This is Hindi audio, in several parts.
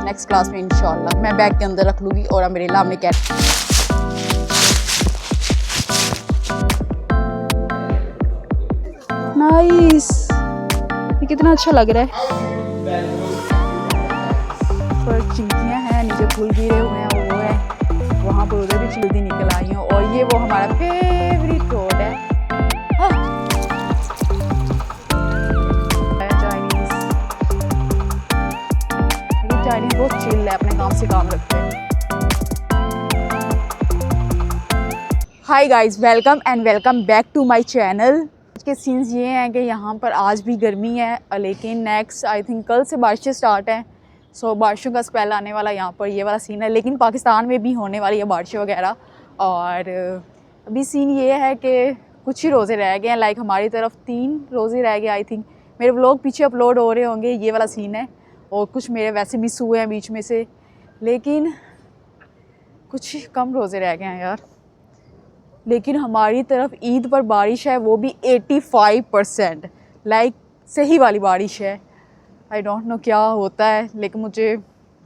नेक्स्ट क्लास में इंशाल्लाह। मैं बैग के अंदर रख लूँगी और अम्ब्रेला हमने क्या नाइस, ये कितना अच्छा लग रहा है। पर चिंकियाँ हैं, नीचे फूल गिरे हुए हैं, वो है वहाँ पर, उधर भी चिल्दी निकल आई हैं। और ये वो हमारा फेवरेट रोड है चाइनीज़। लेकिन चाइनीज़ बहुत चिल है, अपने काम से काम रखते हैं। Hi guys, welcome and welcome back to my channel. के सीन्स ये हैं कि यहाँ पर आज भी गर्मी है, लेकिन नेक्स्ट आई थिंक कल से बारिशें स्टार्ट हैं। सो बारिशों का स्पेल आने वाला यहाँ पर, ये वाला सीन है। लेकिन पाकिस्तान में भी होने वाली है बारिशें वगैरह। और अभी सीन ये है कि कुछ ही रोज़े रह गए हैं, लाइक हमारी तरफ 3 रोज़े रह गए आई थिंक। मेरे व्लॉग पीछे अपलोड हो रहे होंगे, ये वाला सीन है। और कुछ मेरे वैसे मिस हुए हैं बीच में से, लेकिन कुछ कम रोज़े रह गए हैं यार। लेकिन हमारी तरफ ईद पर बारिश है, वो भी 85%, लाइक सही वाली बारिश है। आई डोंट नो क्या होता है, लेकिन मुझे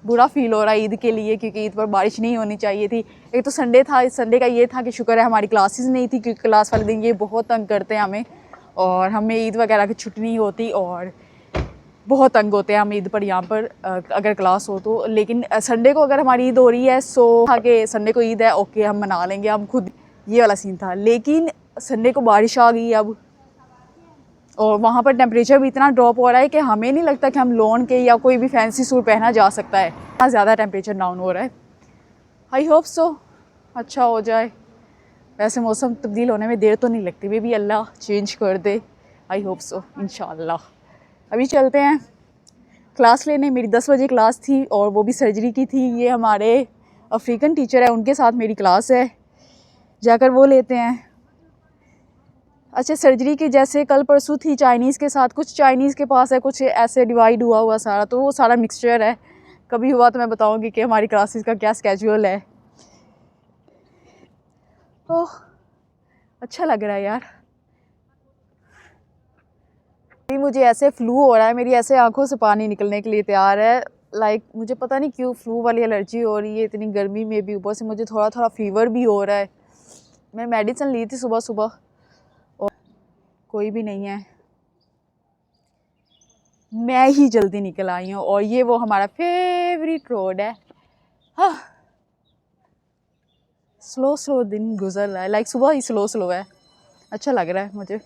बुरा फील हो रहा है ईद के लिए, क्योंकि ईद पर बारिश नहीं होनी चाहिए थी। एक तो संडे था, संडे का ये था कि शुक्र है हमारी क्लासेस नहीं थी, क्योंकि क्लास वाले दिन ये बहुत तंग करते हैं हमें, और हमें ईद वगैरह की छुट्टी नहीं होती और बहुत तंग होते हैं हम ईद पर यहाँ पर अगर क्लास हो तो। लेकिन संडे को अगर हमारी ईद हो रही है, सो था कि संडे को ईद है, ओके हम मना लेंगे हम खुद, ये वाला सीन था। लेकिन संडे को बारिश आ गई अब, और वहाँ पर टेम्परेचर भी इतना ड्रॉप हो रहा है कि हमें नहीं लगता कि हम लोन के या कोई भी फैंसी सूट पहना जा सकता है, इतना ज़्यादा टेम्परेचर डाउन हो रहा है। आई होप सो अच्छा हो जाए। वैसे मौसम तब्दील होने में देर तो नहीं लगती, वे भी अल्लाह चेंज कर दे। आई होप सो इंशाल्लाह। अभी चलते हैं क्लास लेने। मेरी 10 बजे क्लास थी और वो भी सर्जरी की थी। ये हमारे अफ्रीकन टीचर है, उनके साथ मेरी क्लास है, जाकर वो लेते हैं। अच्छा, सर्जरी की जैसे कल परसों थी चाइनीज़ के साथ, कुछ चाइनीज़ के पास है, कुछ ऐसे डिवाइड हुआ हुआ सारा, तो वो सारा मिक्सचर है। कभी हुआ तो मैं बताऊंगी कि हमारी क्लासेस का क्या स्केड्यूल है। तो अच्छा लग रहा है यार। मुझे ऐसे फ्लू हो रहा है, मेरी ऐसे आंखों से पानी निकलने के लिए तैयार है। लाइक मुझे पता नहीं क्यों फ्लू वाली एलर्जी हो रही है इतनी गर्मी में भी, ऊपर से मुझे थोड़ा थोड़ा फीवर भी हो रहा है। मैं मेडिसिन ली थी सुबह सुबह और कोई भी नहीं है, मैं ही जल्दी निकल आई हूँ। और ये वो हमारा फेवरेट रोड है। हाँ, स्लो स्लो दिन गुजर रहा है, लाइक सुबह ही स्लो स्लो है। अच्छा लग रहा है मुझे।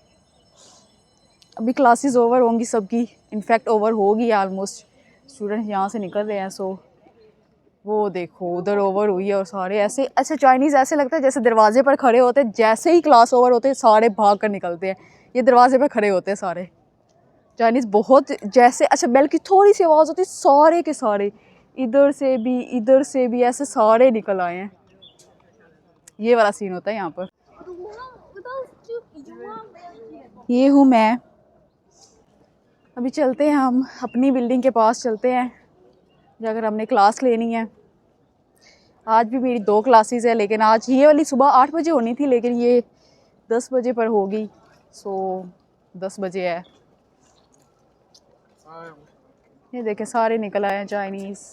अभी क्लासेस ओवर होंगी सबकी, इनफैक्ट ओवर होगी ऑलमोस्ट। स्टूडेंट्स यहाँ से निकल रहे हैं। सो वो देखो उधर ओवर हुई है और सारे ऐसे अच्छा चाइनीज़ ऐसे लगता है जैसे दरवाजे पर खड़े होते हैं, जैसे ही क्लास ओवर होते हैं सारे भाग कर निकलते हैं। ये दरवाजे पर खड़े होते हैं सारे चाइनीज़, बहुत जैसे अच्छा बेल की थोड़ी सी आवाज़ होती है, सारे के सारे इधर से भी ऐसे सारे निकल आए हैं। ये वाला सीन होता है यहाँ पर। ये हूँ मैं। अभी चलते हैं हम अपनी बिल्डिंग के पास चलते हैं, जाकर हमने क्लास लेनी है। आज भी मेरी 2 क्लासेस है, लेकिन आज ये वाली सुबह 8 बजे होनी थी, लेकिन ये 10 बजे पर होगी। सो 10 बजे है। ये देखें सारे निकल आए हैं चाइनीज़।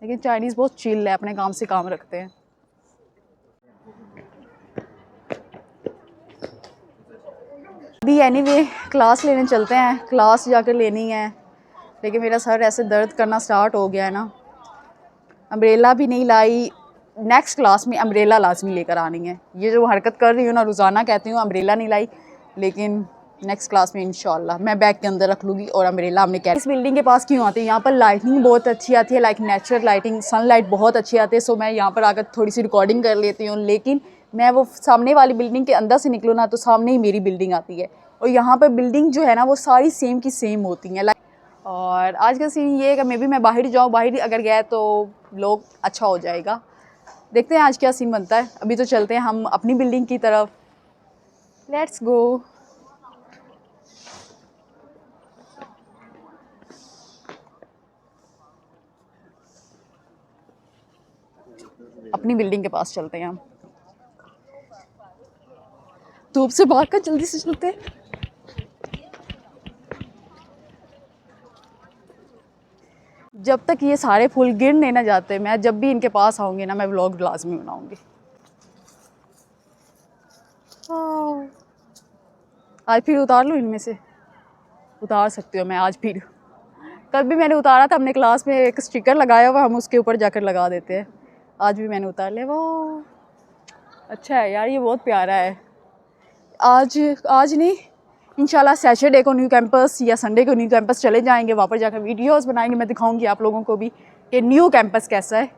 लेकिन चाइनीज़ बहुत चिल है, अपने काम से काम रखते हैं। अभी एनीवे क्लास लेने चलते हैं, क्लास जाकर लेनी है। लेकिन मेरा सर ऐसे दर्द करना स्टार्ट हो गया है ना। अम्ब्रेला भी नहीं लाई, नेक्स्ट क्लास में अम्ब्रेला लाजमी लेकर आनी है। ये जो हरकत कर रही हूँ ना, रोज़ाना कहती हूँ अम्ब्रेला नहीं लाई, लेकिन नेक्स्ट क्लास में इंशाल्लाह मैं बैग के अंदर रख लूँगी और अम्ब्रेला हमने क्या। इस बिल्डिंग के पास क्यों आती है, यहाँ पर लाइटिंग बहुत अच्छी आती है, लाइक नेचुरल लाइटिंग, सनलाइट बहुत अच्छी आती है। सो मैं यहाँ पर आकर थोड़ी सी रिकॉर्डिंग कर लेती हूँ। लेकिन मैं वो सामने वाली बिल्डिंग के अंदर से निकलूँ ना, तो सामने ही मेरी बिल्डिंग आती है। और यहाँ पर बिल्डिंग जो है ना, वो सारी सेम की सेम होती हैं। और आज का सीन ये है कि मे बी मैं बाहर जाऊँ, बाहर अगर गया तो लोग अच्छा हो जाएगा। देखते हैं आज क्या सीन बनता है। अभी तो चलते हैं हम अपनी बिल्डिंग की तरफ। Let's go. अपनी बिल्डिंग के पास चलते हैं हम। धूप से भाग कर जल्दी से चलते हैं। जब तक ये सारे फूल गिर नहीं ना जाते, मैं जब भी इनके पास आऊँगी ना, मैं व्लॉग लाजमी बनाऊँगी। आज फिर उतार लूँ इनमें से? उतार सकती हो मैं आज फिर। कल भी मैंने उतारा था, अपने क्लास में एक स्टिकर लगाया हुआ, हम उसके ऊपर जाकर लगा देते हैं। आज भी मैंने उतार लिया। वो अच्छा है यार, ये बहुत प्यारा है। आज नहीं, इंशाल्लाह सैटरडे को न्यू कैंपस या संडे को न्यू कैंपस चले जाएंगे, वहाँ पर जाकर वीडियोस बनाएंगे। मैं दिखाऊंगी आप लोगों को भी कि न्यू कैंपस कैसा है।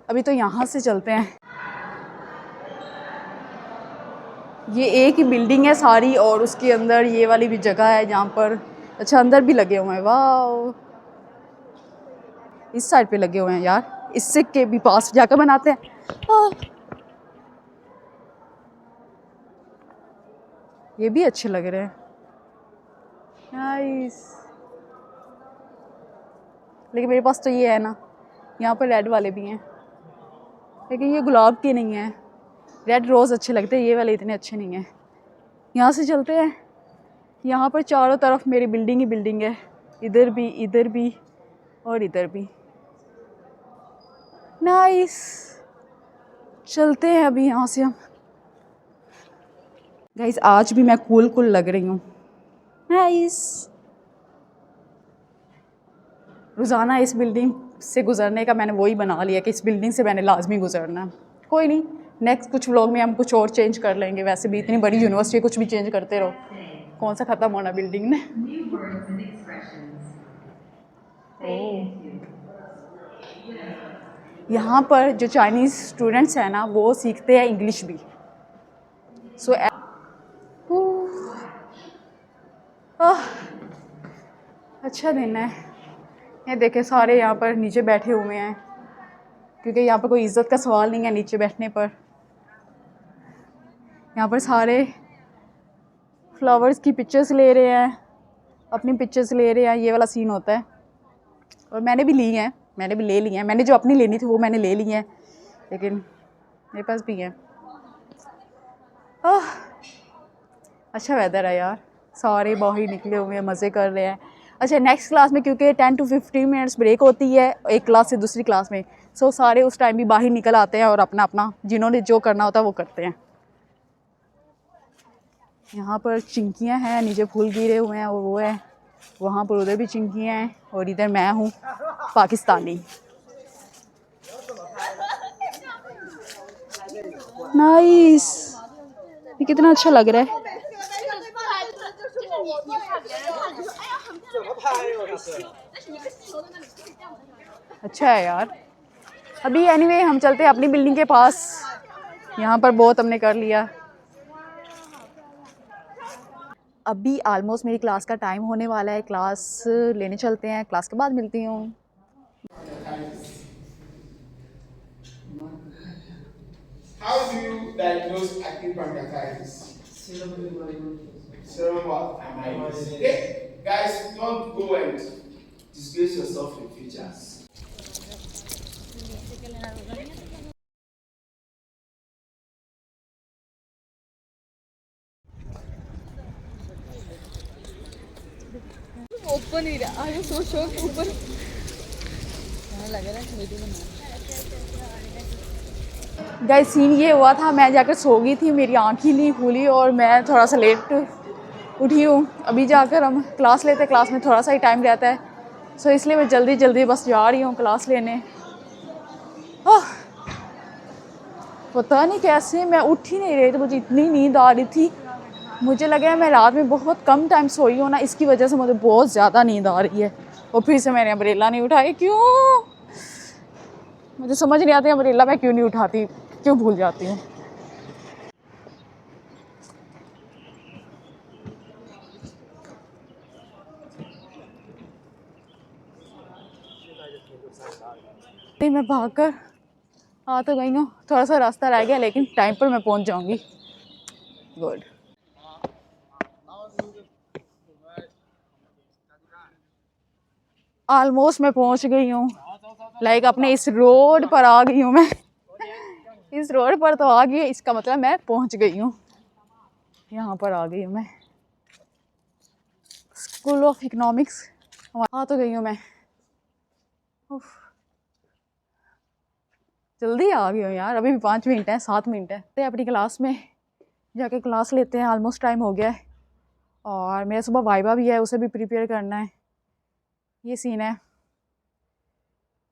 अभी तो यहाँ से चलते हैं। ये एक ही बिल्डिंग है सारी, और उसके अंदर ये वाली भी जगह है जहाँ पर, अच्छा अंदर भी लगे हुए हैं। वाह, इस साइड पे लगे हुए हैं यार, इससे के भी पास जाकर बनाते हैं। ये भी अच्छे लग रहे हैं, नाइस। लेकिन मेरे पास तो ये है ना, यहाँ पर रेड वाले भी हैं, लेकिन ये गुलाब के नहीं हैं। रेड रोज़ अच्छे लगते हैं, ये वाले इतने अच्छे नहीं हैं। यहाँ से चलते हैं। यहाँ पर चारों तरफ मेरी बिल्डिंग ही बिल्डिंग है, इधर भी और इधर भी। नाइस, चलते हैं अभी यहाँ से हम। गाइस आज भी मैं कूल लग रही हूँ। नाइस। रोज़ाना इस बिल्डिंग से गुज़रने का मैंने वही बना लिया कि इस बिल्डिंग से मैंने लाजमी गुज़रना है। कोई नहीं, नेक्स्ट कुछ व्लॉग में हम कुछ और चेंज कर लेंगे। वैसे भी इतनी बड़ी यूनिवर्सिटी, कुछ भी चेंज करते रहो, कौन सा ख़त्म होना बिल्डिंग ने। यहाँ पर जो चाइनीज़ स्टूडेंट्स हैं ना, वो सीखते हैं इंग्लिश भी। सो अच्छा दिन है। ये देखे सारे यहाँ पर नीचे बैठे हुए हैं, क्योंकि यहाँ पर कोई इज़्ज़त का सवाल नहीं है नीचे बैठने पर। यहाँ पर सारे फ्लावर्स की पिक्चर्स ले रहे हैं, अपनी पिक्चर्स ले रहे हैं। ये वाला सीन होता है, और मैंने भी ली हैं, मैंने भी ले ली हैं। मैंने जो अपनी लेनी थी वो मैंने ले ली हैं, लेकिन मेरे पास भी हैं। अच्छा वेदर है यार, सारे बाहर निकले हुए हैं, मज़े कर रहे हैं। अच्छा नेक्स्ट क्लास में, क्योंकि 10 to 15 मिनट्स ब्रेक होती है एक क्लास से दूसरी क्लास में, सो सारे उस टाइम भी बाहर निकल आते हैं और अपना अपना जिन्होंने जो करना होता है वो करते हैं। यहाँ पर चिंकियाँ हैं, नीचे फूल गिरे हुए हैं, और वो है वहाँ पर, उधर भी चिंकियाँ हैं, और इधर मैं हूँ पाकिस्तानी। नाइस, ये कितना अच्छा लग रहा है। अच्छा है यार। अभी एनीवे हम चलते हैं अपनी बिल्डिंग के पास। यहाँ पर बहुत हमने कर लिया। अभी ऑलमोस्ट मेरी क्लास का टाइम होने वाला है, क्लास लेने चलते हैं। क्लास के बाद मिलती हूँ। How do you diagnose acute pancreatitis? Serum what? Amyloid. Okay, guys, don't go and disgrace yourself in future. Open ही रहा, आगे सोचो ऊपर लग रहा है। गाइस सीन ये हुआ था, मैं जाकर सो गई थी, मेरी आँख ही नहीं खुली, और मैं थोड़ा सा लेट उठी हूँ। अभी जाकर हम क्लास लेते हैं, क्लास में थोड़ा सा ही टाइम रहता है, सो इसलिए मैं जल्दी बस जा रही हूँ क्लास लेने। पता नहीं कैसे मैं उठ ही नहीं रही थी, मुझे इतनी नींद आ रही थी। मुझे लगा मैं रात में बहुत कम टाइम सोई हूँ ना, इसकी वजह से मुझे बहुत ज़्यादा नींद आ रही है। और फिर से मैंने अम्ब्रेला नहीं उठाई, क्यों मुझे समझ नहीं आती अम्ब्रेला मैं क्यों नहीं उठाती, क्यों भूल जाती हूँ। नहीं, मैं भागकर आ तो गई हूँ, थोड़ा सा रास्ता रह गया, लेकिन टाइम पर मैं पहुँच जाऊँगी। गुड। ऑलमोस्ट मैं पहुँच गई हूँ, लाइक अपने इस रोड पर आ गई हूँ मैं। इस रोड पर तो आ गई है, इसका मतलब मैं पहुँच गई हूँ, यहाँ पर आ गई हूँ मैं। स्कूल ऑफ इकोनॉमिक्स आ तो गई हूँ मैं। उफ, जल्दी आ गई हो यार, अभी भी 5 मिनट है, 7 मिनट है। तो अपनी क्लास में जाके क्लास लेते हैं, ऑलमोस्ट टाइम हो गया है। और मेरा सुबह वाइवा भी है, उसे भी प्रिपेयर करना है। ये सीन है।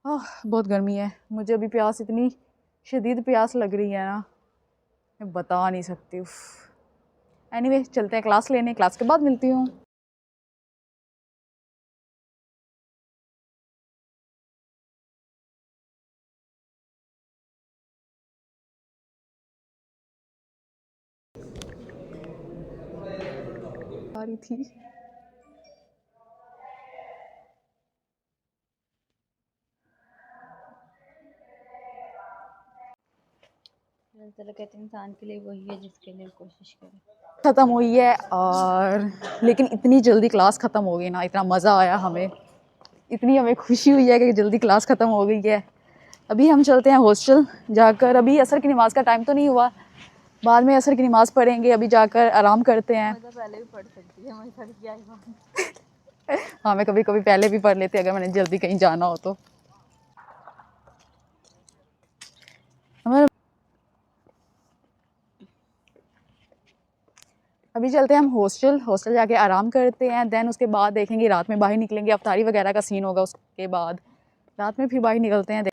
बहुत गर्मी है, मुझे अभी प्यास, इतनी शदीद प्यास लग रही है ना, मैं बता नहीं सकती। एनीवे चलते हैं क्लास लेने, क्लास के बाद मिलती हूँ। आ रही थी। चलो कहते हैं इंसान के लिए वही है जिसके लिए कोशिश करे। ख़त्म हुई है, और लेकिन इतनी जल्दी क्लास ख़त्म हो गई ना, इतना मज़ा आया हमें, इतनी हमें खुशी हुई है कि जल्दी क्लास ख़त्म हो गई है। अभी हम चलते हैं हॉस्टल जाकर। अभी असर की नमाज़ का टाइम तो नहीं हुआ, बाद में असर की नमाज़ पढ़ेंगे, अभी जाकर आराम करते हैं। मज़ा पहले भी पढ़ सकती है, हमारे साथ क्या है। हाँ, मैं कभी कभी पहले भी पढ़ लेती अगर मैंने जल्दी कहीं जाना हो तो। हमारे अभी चलते हैं हम हॉस्टल जाके आराम करते हैं। देन उसके बाद देखेंगे, रात में बाहर निकलेंगे, अफ्तारी वगैरह का सीन होगा, उसके बाद रात में फिर बाहर निकलते हैं।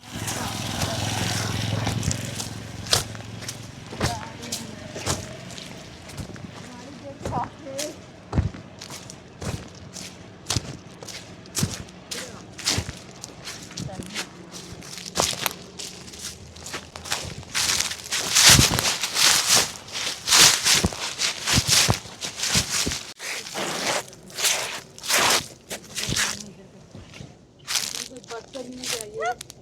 करनी चाहिए।